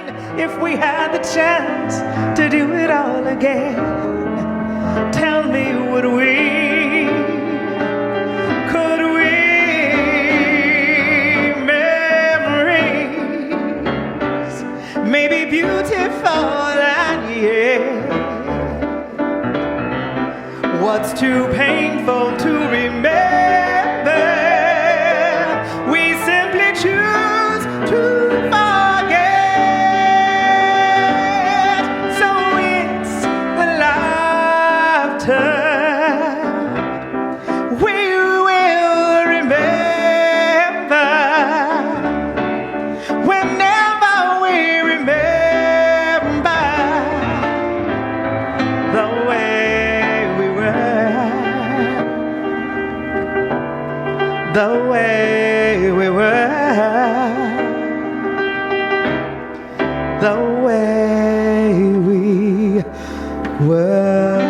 And if we had the chance to do it all again, tell me, would we? Could we? Memories may be beautiful and yeah, what's too painful to remember, we simply choose to forget. So it's the laughter we will remember whenever we remember the way we were, the way we were, the way we were.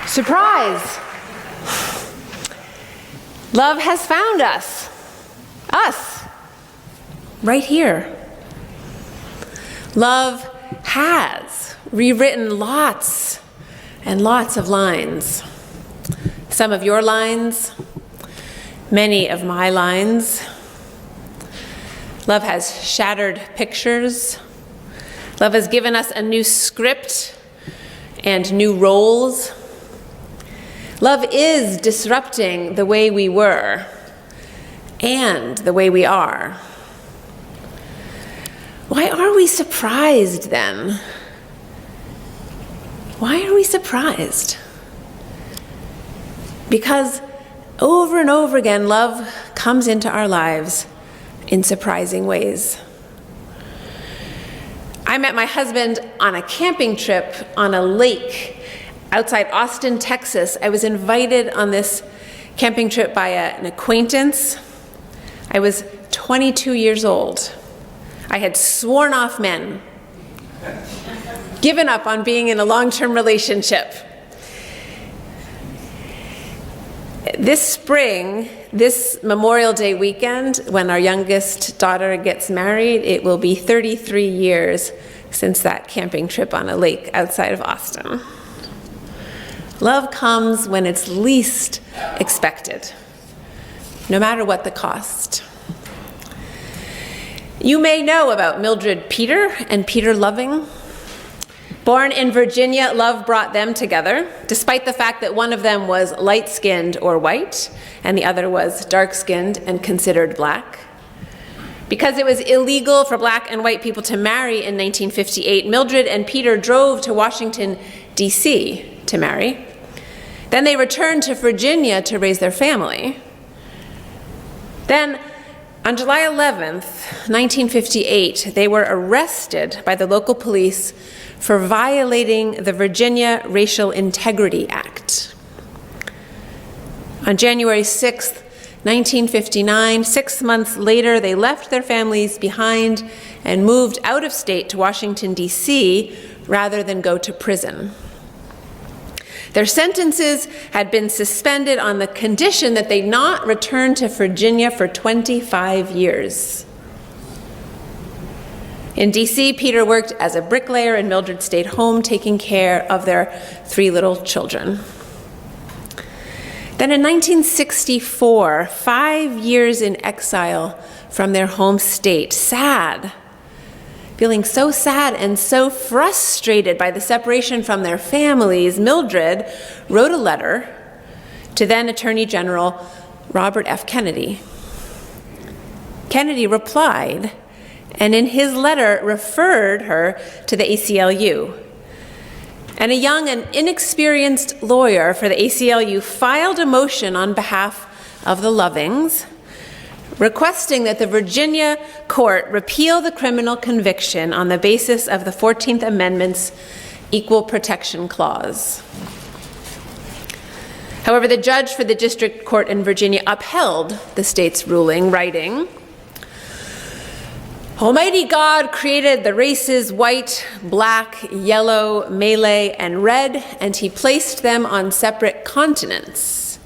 Surprise! Love has found us. Us. Right here. Love has rewritten lots and lots of lines. Some of your lines, many of my lines. Love has shattered pictures. Love has given us a new script and new roles. Love is disrupting the way we were and the way we are. Why are we surprised then? Why are we surprised? Because over and over again, love comes into our lives in surprising ways. I met my husband on a camping trip on a lake outside Austin, Texas. I was invited on this camping trip by an acquaintance. I was 22 years old. I had sworn off men, given up on being in a long-term relationship. This spring, this Memorial Day weekend, when our youngest daughter gets married, it will be 33 years since that camping trip on a lake outside of Austin. Love comes when it's least expected, no matter what the cost. You may know about Mildred Peter and Peter Loving. Born in Virginia, love brought them together, despite the fact that one of them was light-skinned or white, and the other was dark-skinned and considered black. Because it was illegal for black and white people to marry in 1958, Mildred and Peter drove to Washington, D.C. to marry. Then they returned to Virginia to raise their family. Then, on July 11th, 1958, they were arrested by the local police for violating the Virginia Racial Integrity Act. On January 6th, 1959, 6 months later, they left their families behind and moved out of state to Washington, D.C., rather than go to prison. Their sentences had been suspended on the condition that they not return to Virginia for 25 years. In D.C., Peter worked as a bricklayer and Mildred stayed home taking care of their 3 little children. Then in 1964, 5 years in exile from their home state, sad, feeling so sad and so frustrated by the separation from their families, Mildred wrote a letter to then Attorney General Robert F. Kennedy. Kennedy replied, and in his letter referred her to the ACLU. And a young and inexperienced lawyer for the ACLU filed a motion on behalf of the Lovings, requesting that the Virginia court repeal the criminal conviction on the basis of the 14th Amendment's Equal Protection Clause. However, the judge for the district court in Virginia upheld the state's ruling, writing, Almighty God created the races white, black, yellow, Malay, and red, and he placed them on separate continents.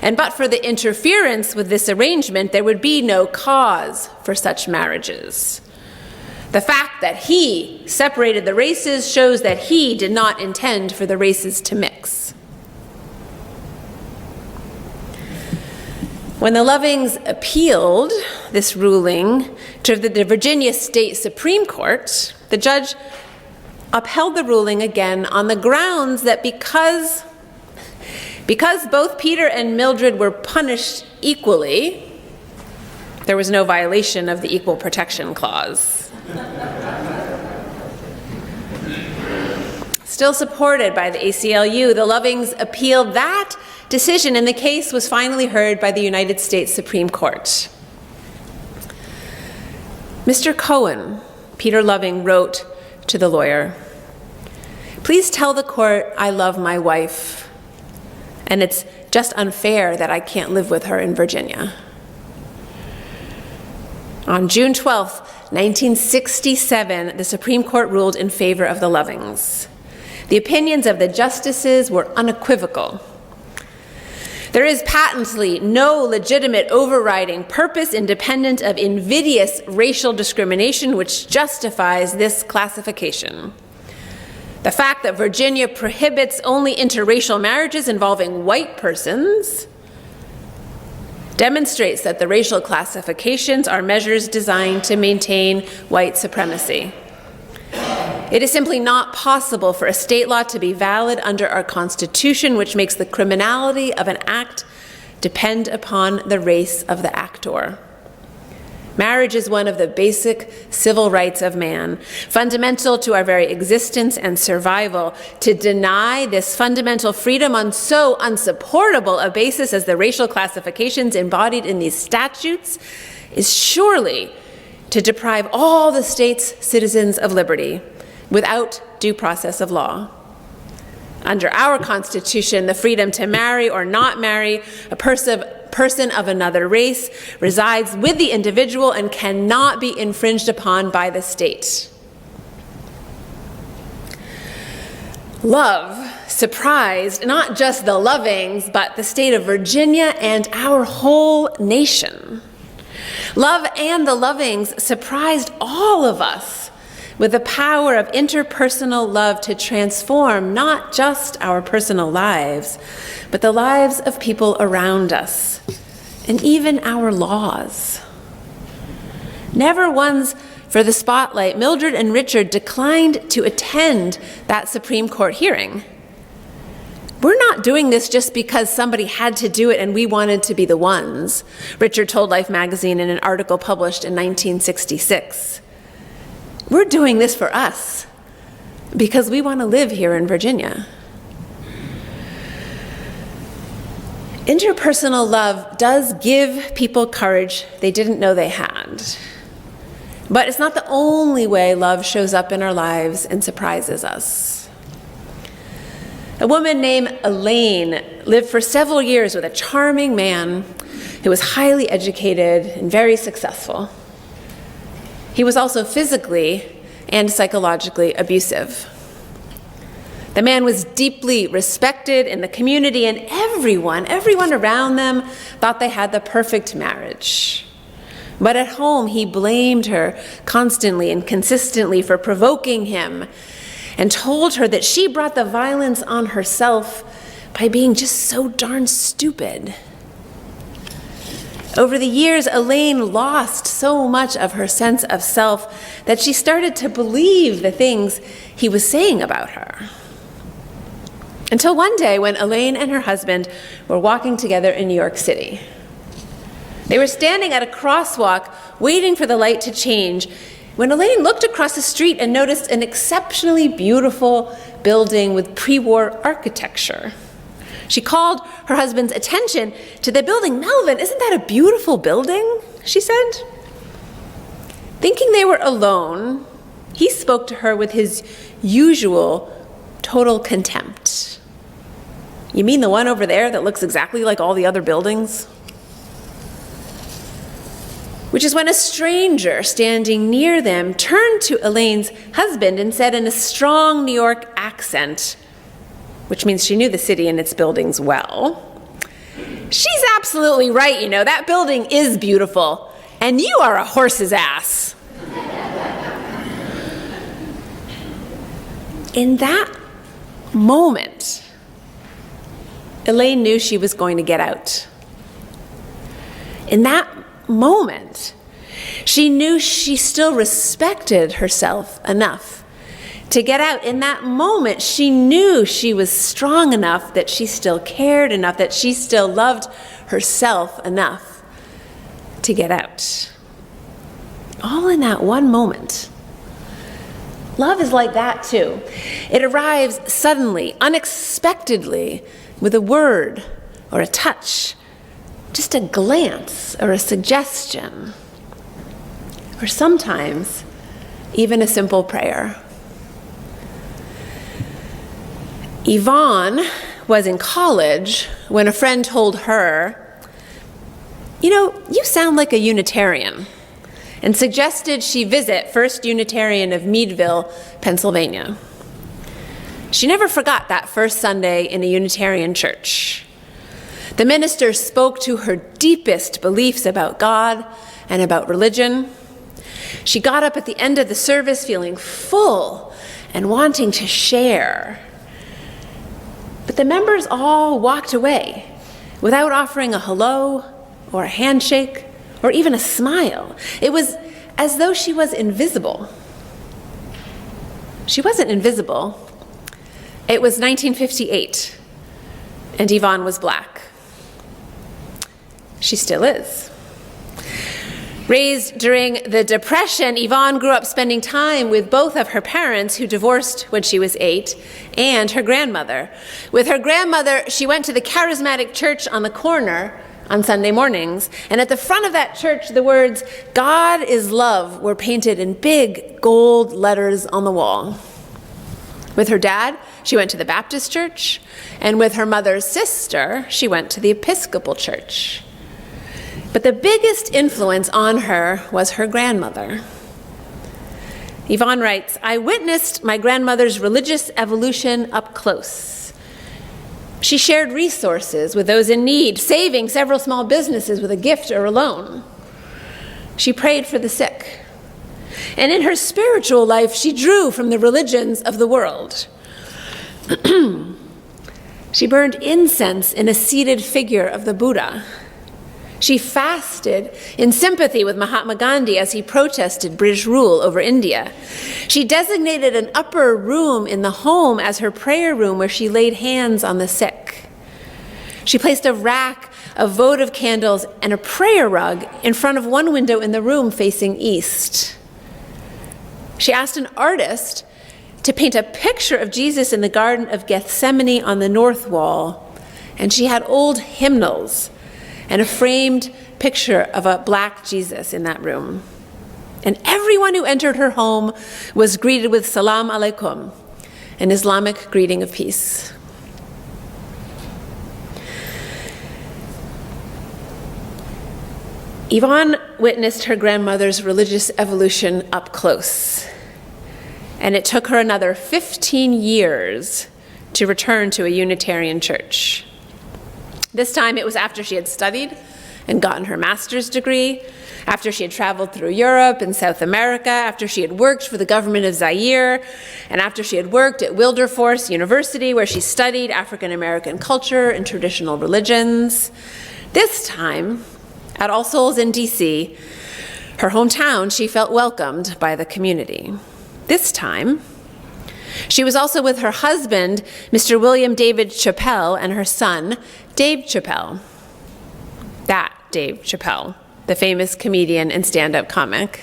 And but for the interference with this arrangement, there would be no cause for such marriages. The fact that he separated the races shows that he did not intend for the races to mix. When the Lovings appealed this ruling to the Virginia State Supreme Court, the judge upheld the ruling again on the grounds that because both Peter and Mildred were punished equally, there was no violation of the Equal Protection Clause. Still supported by the ACLU, the Lovings appealed that decision, and the case was finally heard by the United States Supreme Court. Mr. Cohen, Peter Loving, wrote to the lawyer, "Please tell the court I love my wife, and it's just unfair that I can't live with her in Virginia." On June 12, 1967, the Supreme Court ruled in favor of the Lovings. The opinions of the justices were unequivocal. There is patently no legitimate overriding purpose independent of invidious racial discrimination which justifies this classification. The fact that Virginia prohibits only interracial marriages involving white persons demonstrates that the racial classifications are measures designed to maintain white supremacy. It is simply not possible for a state law to be valid under our Constitution, which makes the criminality of an act depend upon the race of the actor. Marriage is one of the basic civil rights of man, fundamental to our very existence and survival. To deny this fundamental freedom on so unsupportable a basis as the racial classifications embodied in these statutes is surely to deprive all the state's citizens of liberty without due process of law. Under our Constitution, the freedom to marry or not marry a person of another race resides with the individual and cannot be infringed upon by the state. Love surprised not just the Lovings, but the state of Virginia and our whole nation. Love and the Lovings surprised all of us with the power of interpersonal love to transform not just our personal lives, but the lives of people around us, and even our laws. Never once for the spotlight, Mildred and Richard declined to attend that Supreme Court hearing. We're not doing this just because somebody had to do it and we wanted to be the ones, Richard told Life magazine in an article published in 1966. We're doing this for us because we want to live here in Virginia. Interpersonal love does give people courage they didn't know they had. But it's not the only way love shows up in our lives and surprises us. A woman named Elaine lived for several years with a charming man who was highly educated and very successful. He was also physically and psychologically abusive. The man was deeply respected in the community, and everyone around them thought they had the perfect marriage. But at home, he blamed her constantly and consistently for provoking him and told her that she brought the violence on herself by being just so darn stupid. Over the years, Elaine lost so much of her sense of self that she started to believe the things he was saying about her. Until one day when Elaine and her husband were walking together in New York City. They were standing at a crosswalk waiting for the light to change when Elaine looked across the street and noticed an exceptionally beautiful building with pre-war architecture. She called her husband's attention to the building. "Melvin, isn't that a beautiful building?" she said. Thinking they were alone, he spoke to her with his usual total contempt. "You mean the one over there that looks exactly like all the other buildings?" which is when a stranger standing near them turned to Elaine's husband and said in a strong New York accent, which means she knew the city and its buildings well, "She's absolutely right, you know, that building is beautiful, and you are a horse's ass." In that moment, Elaine knew she was going to get out. In that moment, she knew she still respected herself enough to get out. In that moment, she knew she was strong enough, that she still cared enough, that she still loved herself enough to get out. All in that one moment. Love is like that too. It arrives suddenly, unexpectedly, with a word or a touch, just a glance or a suggestion, or sometimes even a simple prayer. Yvonne was in college when a friend told her, "You know, you sound like a Unitarian," and suggested she visit First Unitarian of Meadville, Pennsylvania. She never forgot that first Sunday in a Unitarian church. The minister spoke to her deepest beliefs about God and about religion. She got up at the end of the service feeling full and wanting to share. But the members all walked away without offering a hello or a handshake or even a smile. It was as though she was invisible. She wasn't invisible. It was 1958, and Yvonne was black. She still is. Raised during the Depression, Yvonne grew up spending time with both of her parents, who divorced when she was 8, and her grandmother. With her grandmother, she went to the charismatic church on the corner on Sunday mornings, and at the front of that church, the words, "God is love," were painted in big gold letters on the wall. With her dad, she went to the Baptist church, and with her mother's sister, she went to the Episcopal church. But the biggest influence on her was her grandmother. Yvonne writes, "I witnessed my grandmother's religious evolution up close. She shared resources with those in need, saving several small businesses with a gift or a loan. She prayed for the sick. And in her spiritual life, she drew from the religions of the world. She burned incense in a seated figure of the Buddha. She fasted in sympathy with Mahatma Gandhi as he protested British rule over India. She designated an upper room in the home as her prayer room where she laid hands on the sick. She placed a rack of votive candles and a prayer rug in front of one window in the room facing east. She asked an artist to paint a picture of Jesus in the Garden of Gethsemane on the north wall, and she had old hymnals and a framed picture of a black Jesus in that room. And everyone who entered her home was greeted with salam alaikum, an Islamic greeting of peace. Yvonne witnessed her grandmother's religious evolution up close, and it took her another 15 years to return to a Unitarian church. This time it was after she had studied and gotten her master's degree, after she had traveled through Europe and South America, after she had worked for the government of Zaire, and after she had worked at Wilberforce University, where she studied African American culture and traditional religions. This time, at All Souls in DC, her hometown, she felt welcomed by the community. This time, she was also with her husband, Mr. William David Chappelle, and her son, Dave Chappelle. That Dave Chappelle, the famous comedian and stand-up comic.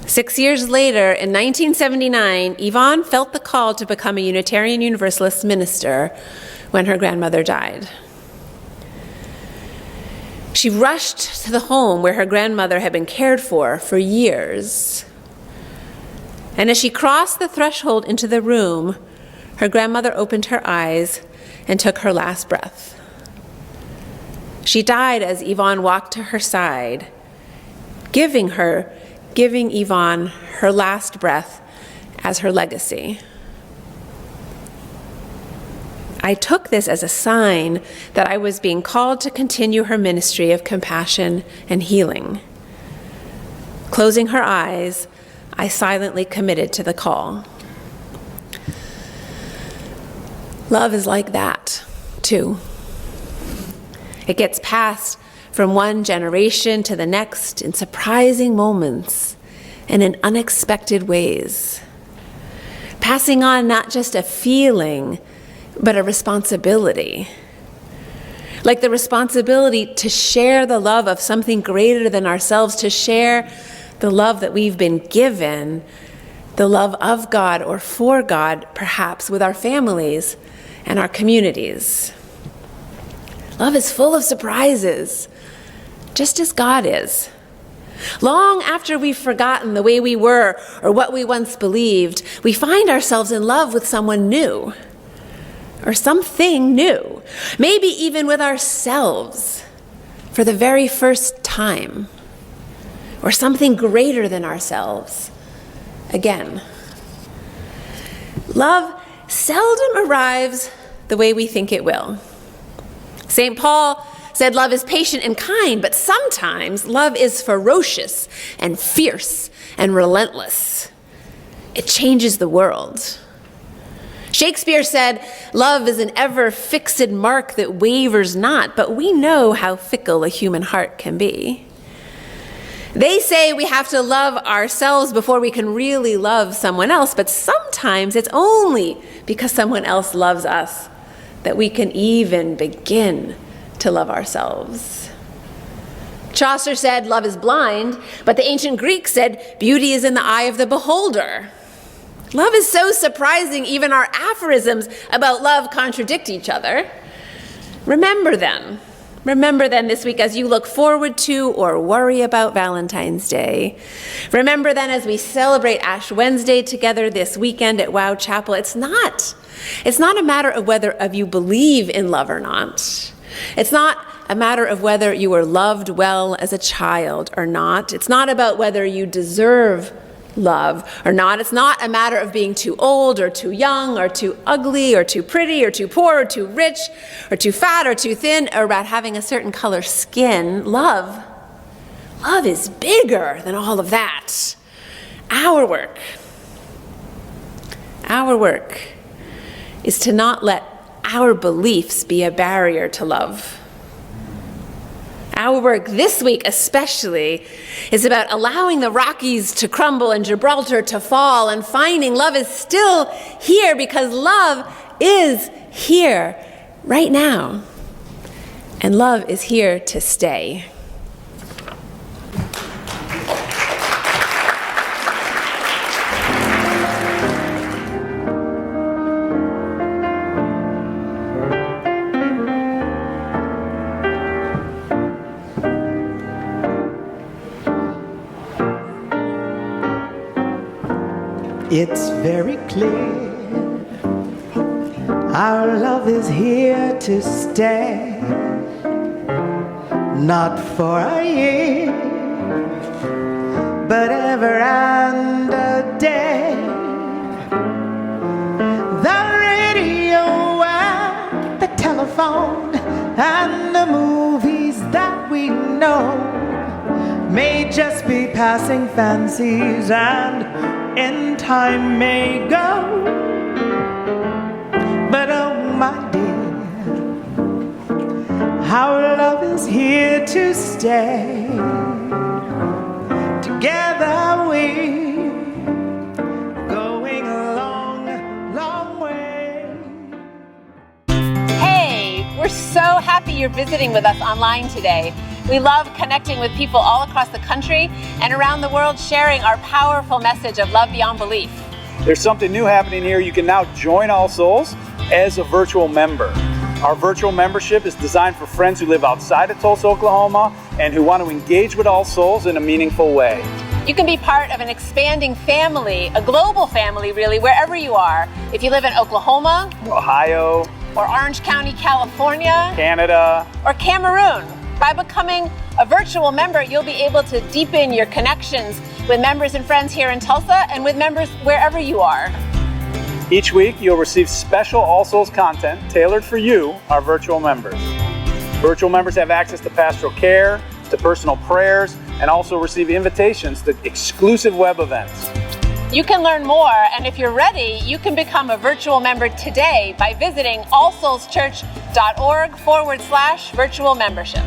6 years later, in 1979, Yvonne felt the call to become a Unitarian Universalist minister when her grandmother died. She rushed to the home where her grandmother had been cared for years. And as she crossed the threshold into the room, her grandmother opened her eyes and took her last breath. She died as Yvonne walked to her side, giving Yvonne her last breath as her legacy. I took this as a sign that I was being called to continue her ministry of compassion and healing. Closing her eyes, I silently committed to the call. Love is like that, too. It gets passed from one generation to the next in surprising moments and in unexpected ways. Passing on not just a feeling, but a responsibility. Like the responsibility to share the love of something greater than ourselves, to share the love that we've been given, the love of God or for God, perhaps, with our families and our communities. Love is full of surprises, just as God is. Long after we've forgotten the way we were or what we once believed, we find ourselves in love with someone new or something new, maybe even with ourselves for the very first time, or something greater than ourselves again. Love seldom arrives the way we think it will. St. Paul said love is patient and kind, but sometimes love is ferocious and fierce and relentless. It changes the world. Shakespeare said, love is an ever-fixed mark that wavers not, but we know how fickle a human heart can be. They say we have to love ourselves before we can really love someone else, but sometimes it's only because someone else loves us that we can even begin to love ourselves. Chaucer said love is blind, but the ancient Greeks said beauty is in the eye of the beholder. Love is so surprising, even our aphorisms about love contradict each other. Remember them this week as you look forward to or worry about Valentine's Day. Remember then as we celebrate Ash Wednesday together this weekend at Wow Chapel, it's not a matter of whether you believe in love or not. It's not a matter of whether you were loved well as a child or not. It's not about whether you deserve love or not. It's not a matter of being too old or too young or too ugly or too pretty or too poor or too rich or too fat or too thin or about having a certain color skin. Love is bigger than all of that. Our work is to not let our beliefs be a barrier to love. Our work this week especially is about allowing the Rockies to crumble and Gibraltar to fall and finding love is still here because love is here right now. And love is here to stay. It's very clear our love is here to stay, not for a year, but ever and a day. The radio and the telephone and the movies that we know may just be passing fancies and in time may go, but oh my dear, our love is here to stay. Together we're going a long, long way. Hey, we're so happy you're visiting with us online today. We love connecting with people all across the country and around the world, sharing our powerful message of love beyond belief. There's something new happening here. You can now join All Souls as a virtual member. Our virtual membership is designed for friends who live outside of Tulsa, Oklahoma, and who want to engage with All Souls in a meaningful way. You can be part of an expanding family, a global family really, wherever you are. If you live in Oklahoma, Ohio, or Orange County, California, Canada, or Cameroon. By becoming a virtual member, you'll be able to deepen your connections with members and friends here in Tulsa and with members wherever you are. Each week, you'll receive special All Souls content tailored for you, our virtual members. Virtual members have access to pastoral care, to personal prayers, and also receive invitations to exclusive web events. You can learn more, and if you're ready, you can become a virtual member today by visiting allsoulschurch.org/virtual membership.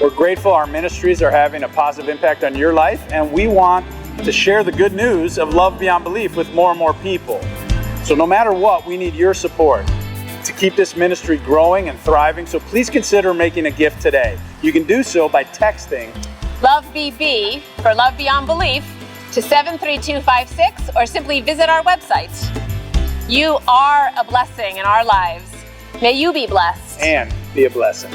We're grateful our ministries are having a positive impact on your life, and we want to share the good news of love beyond belief with more and more people. So no matter what, we need your support to keep this ministry growing and thriving, so please consider making a gift today. You can do so by texting LOVEBB for Love Beyond Belief to 73256 or simply visit our website. You are a blessing in our lives. May you be blessed. and be a blessing.